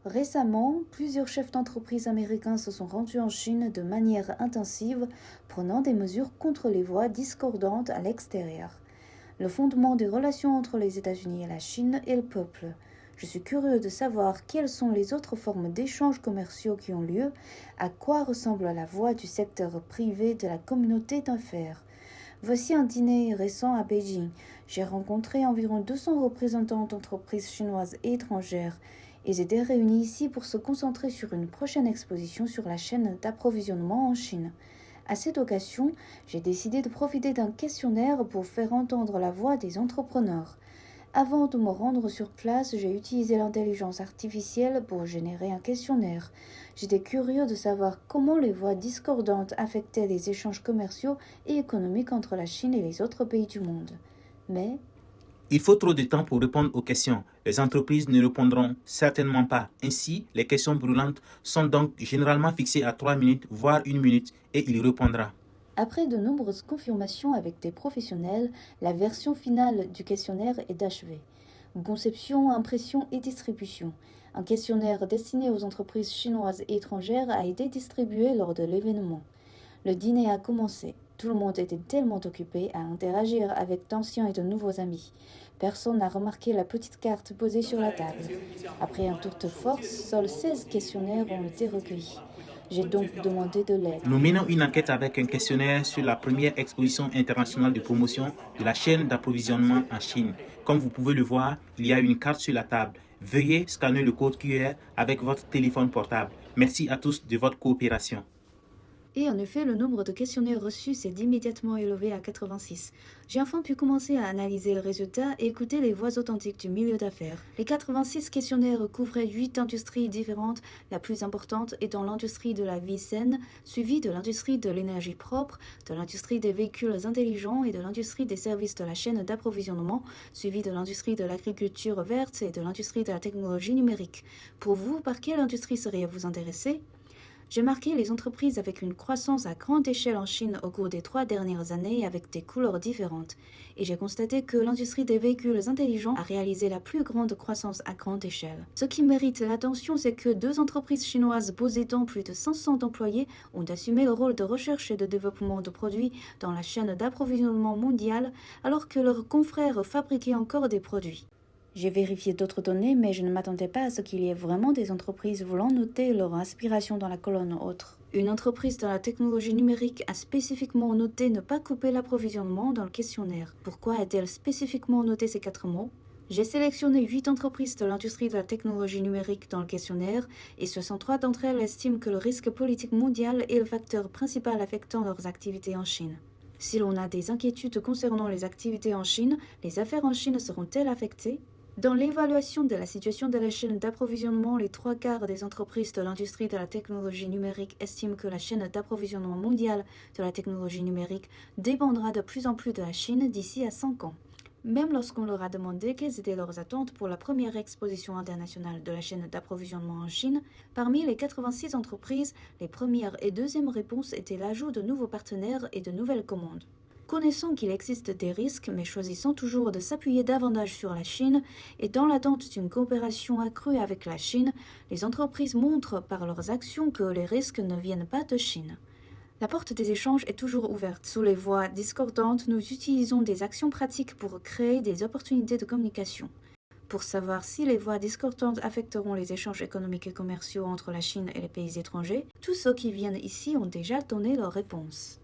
Récemment, plusieurs chefs d'entreprise américains se sont rendus en Chine de manière intensive, prenant des mesures contre les voix discordantes à l'extérieur. Le fondement des relations entre les États-Unis et la Chine est le peuple. Je suis curieux de savoir quelles sont les autres formes d'échanges commerciaux qui ont lieu, à quoi ressemble la voix du secteur privé de la communauté d'affaires. Voici un dîner récent à Beijing. J'ai rencontré environ 200 représentants d'entreprises chinoises et étrangères. Ils étaient réunis ici pour se concentrer sur une prochaine exposition sur la chaîne d'approvisionnement en Chine. À cette occasion, j'ai décidé de profiter d'un questionnaire pour faire entendre la voix des entrepreneurs. Avant de me rendre sur place, j'ai utilisé l'intelligence artificielle pour générer un questionnaire. J'étais curieux de savoir comment les voix discordantes affectaient les échanges commerciaux et économiques entre la Chine et les autres pays du monde. Mais Il faut trop de temps pour répondre aux questions. Les entreprises ne répondront certainement pas. Ainsi, les questions brûlantes sont donc généralement fixées à 3 minutes, voire 1 minute, et il répondra. après de nombreuses confirmations avec des professionnels, la version finale du questionnaire est achevée. Conception, impression et distribution. Un questionnaire destiné aux entreprises chinoises et étrangères a été distribué lors de l'événement. Le dîner a commencé. Tout le monde était tellement occupé à interagir avec d'anciens et de nouveaux amis. Personne n'a remarqué la petite carte posée sur la table. Après un tour de force, seuls 16 questionnaires ont été recueillis. J'ai donc demandé de l'aide. Nous menons une enquête avec un questionnaire sur la première exposition internationale de promotion de la chaîne d'approvisionnement en Chine. Comme vous pouvez le voir, il y a une carte sur la table. Veuillez scanner le code QR avec votre téléphone portable. Merci à tous de votre coopération. Et en effet, le nombre de questionnaires reçus s'est immédiatement élevé à 86. J'ai enfin pu commencer à analyser le résultat et écouter les voix authentiques du milieu d'affaires. Les 86 questionnaires couvraient 8 industries différentes, la plus importante étant l'industrie de la vie saine, suivie de l'industrie de l'énergie propre, de l'industrie des véhicules intelligents et de l'industrie des services de la chaîne d'approvisionnement, suivie de l'industrie de l'agriculture verte et de l'industrie de la technologie numérique. Pour vous, par quelle industrie seriez-vous intéressé ? J'ai marqué les entreprises avec une croissance à grande échelle en Chine au cours des 3 dernières années avec des couleurs différentes. Et j'ai constaté que l'industrie des véhicules intelligents a réalisé la plus grande croissance à grande échelle. Ce qui mérite l'attention, c'est que 2 entreprises chinoises possédant plus de 500 employés ont assumé le rôle de recherche et de développement de produits dans la chaîne d'approvisionnement mondiale, alors que leurs confrères fabriquaient encore des produits. J'ai vérifié d'autres données, mais je ne m'attendais pas à ce qu'il y ait vraiment des entreprises voulant noter leur inspiration dans la colonne autre. Une entreprise dans la technologie numérique a spécifiquement noté ne pas couper l'approvisionnement dans le questionnaire. Pourquoi a-t-elle spécifiquement noté ces 4 mots ? J'ai sélectionné 8 entreprises de l'industrie de la technologie numérique dans le questionnaire et 63 d'entre elles estiment que le risque politique mondial est le facteur principal affectant leurs activités en Chine. Si l'on a des inquiétudes concernant les activités en Chine, les affaires en Chine seront-elles affectées ? Dans l'évaluation de la situation de la chaîne d'approvisionnement, les 3/4 des entreprises de l'industrie de la technologie numérique estiment que la chaîne d'approvisionnement mondiale de la technologie numérique dépendra de plus en plus de la Chine d'ici à 5 ans. Même lorsqu'on leur a demandé quelles étaient leurs attentes pour la première exposition internationale de la chaîne d'approvisionnement en Chine, parmi les 86 entreprises, les premières et deuxièmes réponses étaient l'ajout de nouveaux partenaires et de nouvelles commandes. Connaissant qu'il existe des risques, mais choisissant toujours de s'appuyer davantage sur la Chine et dans l'attente d'une coopération accrue avec la Chine, les entreprises montrent par leurs actions que les risques ne viennent pas de Chine. La porte des échanges est toujours ouverte. Sous les voix discordantes, nous utilisons des actions pratiques pour créer des opportunités de communication. Pour savoir si les voix discordantes affecteront les échanges économiques et commerciaux entre la Chine et les pays étrangers, tous ceux qui viennent ici ont déjà donné leur réponse.